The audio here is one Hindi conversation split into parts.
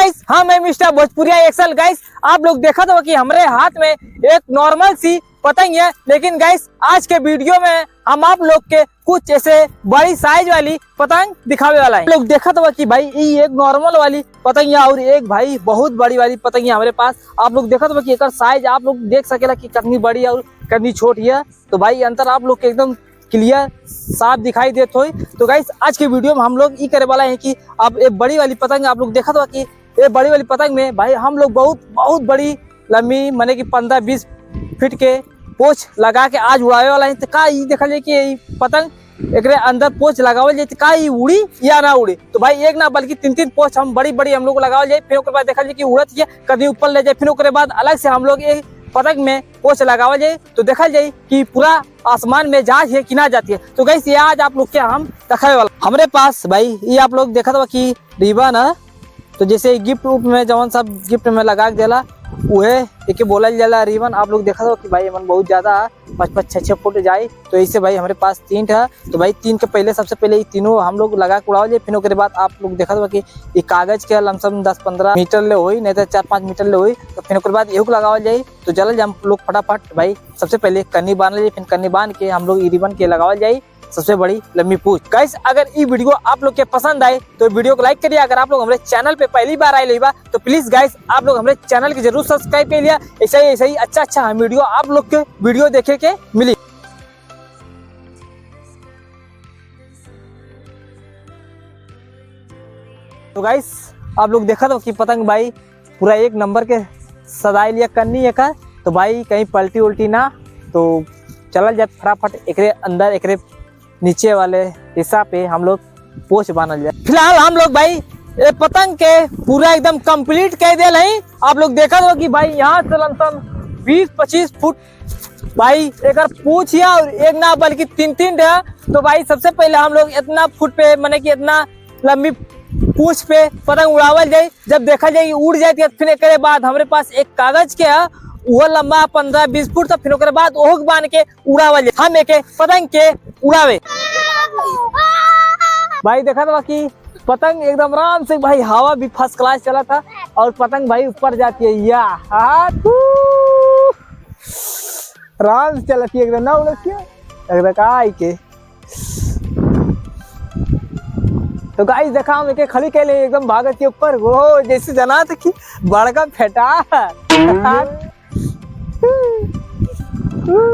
गाइस हाँ मैं मिस्टर भोजपुरिया एक्सल। गाइस आप लोग देखा था कि हमारे हाथ में एक नॉर्मल सी पतंग है, लेकिन गाइस आज के वीडियो में हम आप लोग के कुछ ऐसे बड़ी साइज वाली पतंग दिखावे वाला है। लोग देखा था कि भाई ये एक नॉर्मल वाली पतंग है और एक भाई बहुत बड़ी वाली पतंग है हमारे पास। आप लोग देखा था कि एक साइज आप लोग देख सकेला कि कितनी बड़ी और कितनी छोटी है। तो भाई अंतर आप लोग के एकदम क्लियर साफ दिखाई देते हो। तो गाइस आज के वीडियो में हम लोग ये करे वाला है कि अब एक बड़ी वाली पतंग आप लोग देखा था कि ये बड़ी वाली पतंग में भाई हम लोग बहुत बड़ी लंबी माने कि 15-20 फीट के पोच लगा के आज उड़ावे वाला है। तो का ये देखा जाए कि ये पतंग एक अंदर पोच लगावल जाए तो का ये उड़ी या ना उड़ी। तो भाई एक ना बल्कि 3-3 पोच हम बड़ी हम लोग लगावल जाए। फिर उसके बाद देखा जाए कि उड़त है कभी ऊपर ले जाए। फिर उसके बाद अलग से हम लोग एक पतंग में पोच लगावा जाए तो देखा जाए कि पूरा आसमान में जहाज है कि ना जाती है। तो गाइस ये आज आप लोग के हम दिखाने वाला हमारे पास भाई ये आप लोग देखा था कि रिबन है। तो जैसे गिफ्ट में जवन सब गिफ्ट में लगा के देला उहे एक बोला जाला रिबन। आप लोग देखा था कि भाई मन बहुत ज्यादा 5-6 फुट जाए। तो ऐसे भाई हमारे पास 3 है। तो भाई 3 के पहले सबसे पहले ये तीनों हम लोग लगा के उड़ाओ जाए। फिर उसके बाद आप लोग देखा था कि ये कागज के लमसम 10-15 मीटर ले हुई नहीं तो 4-5 मीटर ले हुई। तो फिर उसके बाद एहू लगाओ जाए। तो चल हम लोग फटाफट भाई सबसे पहले कन्नी बांध ले। फिर कन्नी बांध के हम लोग रिबन के लगाओ जाए सबसे बड़ी लंबी पूछ। गाइस अगर ये वीडियो आप लोग के पसंद आए तो वीडियो को लाइक करिए। अगर आप लोग हमारे चैनल पे पहली बार आए लेबा तो प्लीज गाइस आप लोग हमारे चैनल के जरूर सब्सक्राइब कर लिया। ऐसा ही अच्छा हम वीडियो आप लोग के वीडियो देखे के मिली। तो गाइस आप लोग देखा तो कि पतंग भाई पूरा एक नंबर के सजाई लिया कन्नी एक। तो भाई कहीं पलटी उल्टी ना तो चल जाए फटाफट एकरे अंदर एकरे नीचे वाले हिस्सा पे हम लोग पोच बांधल जाए। फिलहाल हम लोग भाई ये पतंग के पूरा एकदम कंप्लीट कर दिया है। आप लोग देखा दो कि भाई यहाँ से लमसम 20-25 फुट भाई एक पूछ है और एक ना बल्कि 3-3 है। तो भाई सबसे पहले हम लोग इतना फुट पे माने कि इतना लंबी पूछ पे पतंग उड़ावल जाए। जब देखा जाए उड़ जाती है फिर एक बाद हमारे पास एक कागज के है वो लंबा 15-20 फुट। तो फिर उसके बाद ओहक बांध के उड़ावल हम एक पतंग के उड़ावे। भाई देखा था कि पतंग एकदम आराम से भाई हवा भी फर्स्ट क्लास चला था और पतंग भाई ऊपर जाती है या आराम से चलती है एकदम ना उड़ती है के। तो गाइस देखा हम एक खड़ी के लिए एकदम भागत के ऊपर वो जैसे जना था कि बड़का फेटा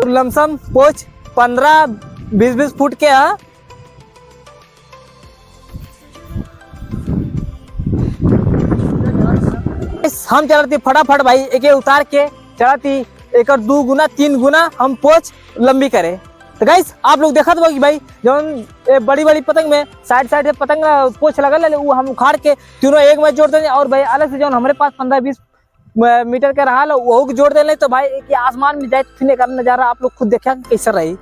लमसम पोच 15-20 फुट के है। हम चलती फटाफट भाई एक उतार के चलाती एक 2 गुना 3 गुना हम पोच लंबी करे। तो गाइस आप लोग देखा था कि भाई जो बड़ी पतंग में साइड से पतंग पोच लगा वो हम उखाड़ के तीनों एक में जोड़ देंगे। और भाई अलग से जो हमारे पास 15-20 मीटर का रहा वो जोड़ देने। तो भाई एक आसमान में जाए फिर का नजारा आप लोग खुद देखा कैसा रही।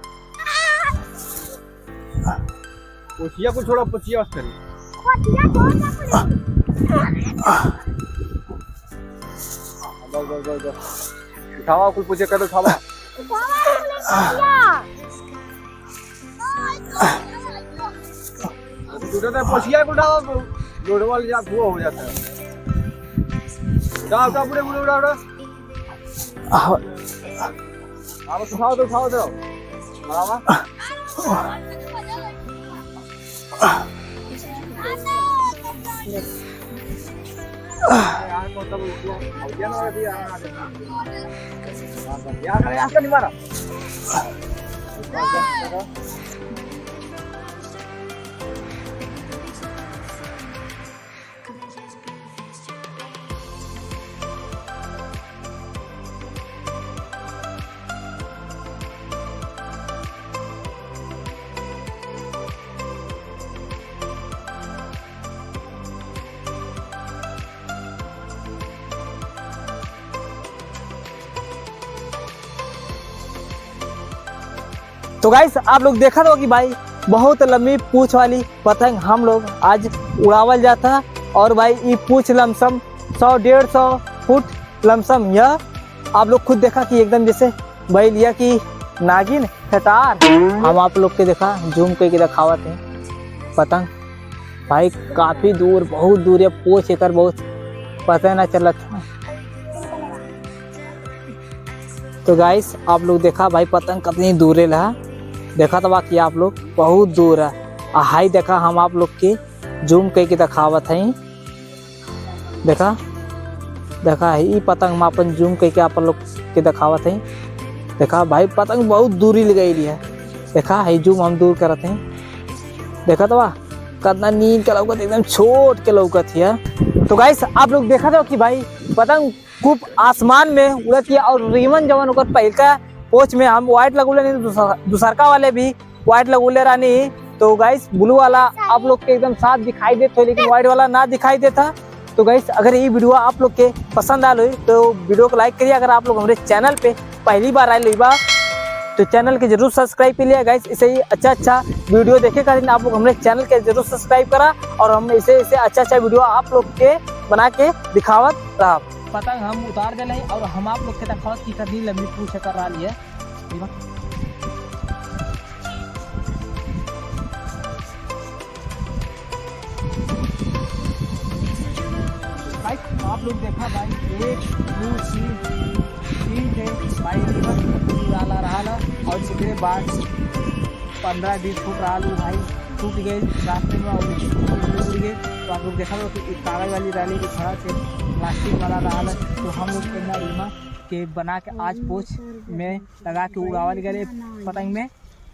पोचिया को छोड़ा पोचिया उठावा कुछ पूछे कर उठावा पोचिया को उठावा लोड वाले जा धुआं हो जाता है। उठा पूरे पूरे उड़ा उड़ा आप उठाओ दो यार नहीं मारा। तो गाइस आप लोग देखा था कि भाई बहुत लंबी पूछ वाली पतंग हम लोग आज उड़ावल जाता। और भाई ये पूछ लमसम 100-150 फुट लमसम यह आप लोग खुद देखा कि एकदम जैसे भाई लिया कि नागिन खटार। हम आप लोग के देखा जूम करके दिखावत है पतंग भाई काफी दूर बहुत दूर है। पोछ एकर बहुत पता ना चला था। तो गाइस आप लोग देखा भाई पतंग कितनी दूर रहा, देखा तो बाकी आप लोग बहुत दूर है। हाई देखा हम आप लोग के जूम करके दिखावत है, देखा देखा ही पतंग हम अपन जूम करके आप लोग के दिखावत है। देखा भाई पतंग बहुत दूरी ले गई है, देखा है जूम हम दूर करते हैं। देखा तो वाह कितना नींद के लौकत एकदम छोट के लौकत है। तो गाइस आप लोग देखा था कि भाई पतंग खूब आसमान में उड़त है और रिमन जवन ओकर पहिलका पोच में हम व्हाइट लगुले नहीं, दूसरका वाले भी व्हाइट लगुले रानी। तो गाइस ब्लू वाला आप लोग के एकदम साफ दिखाई देता है, लेकिन व्हाइट वाला ना दिखाई देता। तो गाइस अगर ये वीडियो आप लोग के पसंद आए तो वीडियो को लाइक करिए। अगर आप लोग हमारे चैनल पे पहली बार आए बा तो चैनल के जरूर सब्सक्राइब कर लिया गाइस। इसे ही अच्छा वीडियो देखे खातिर आप लोग हमारे चैनल के जरूर सब्सक्राइब करा और हम इसे अच्छा वीडियो आप लोग के बना के दिखावत रहा। पतंग हम उतार दे और हम आप लोग के दिखावत की कदी लंबी पूछ कर रहा है। आप लोग देखा भाई 1 2 3 थे भाई डाला रहा और इसके बाद 15-20 फुट रहा भाई टूट गए रास्ते में और टूट गए। तो आप लोग देखा कि एक कागज वाली रैली के खड़ा से प्लास्टिक वाला रहा। तो हम लोग के बना के आज पोछ में लगा के उड़ावल गए पतंग में।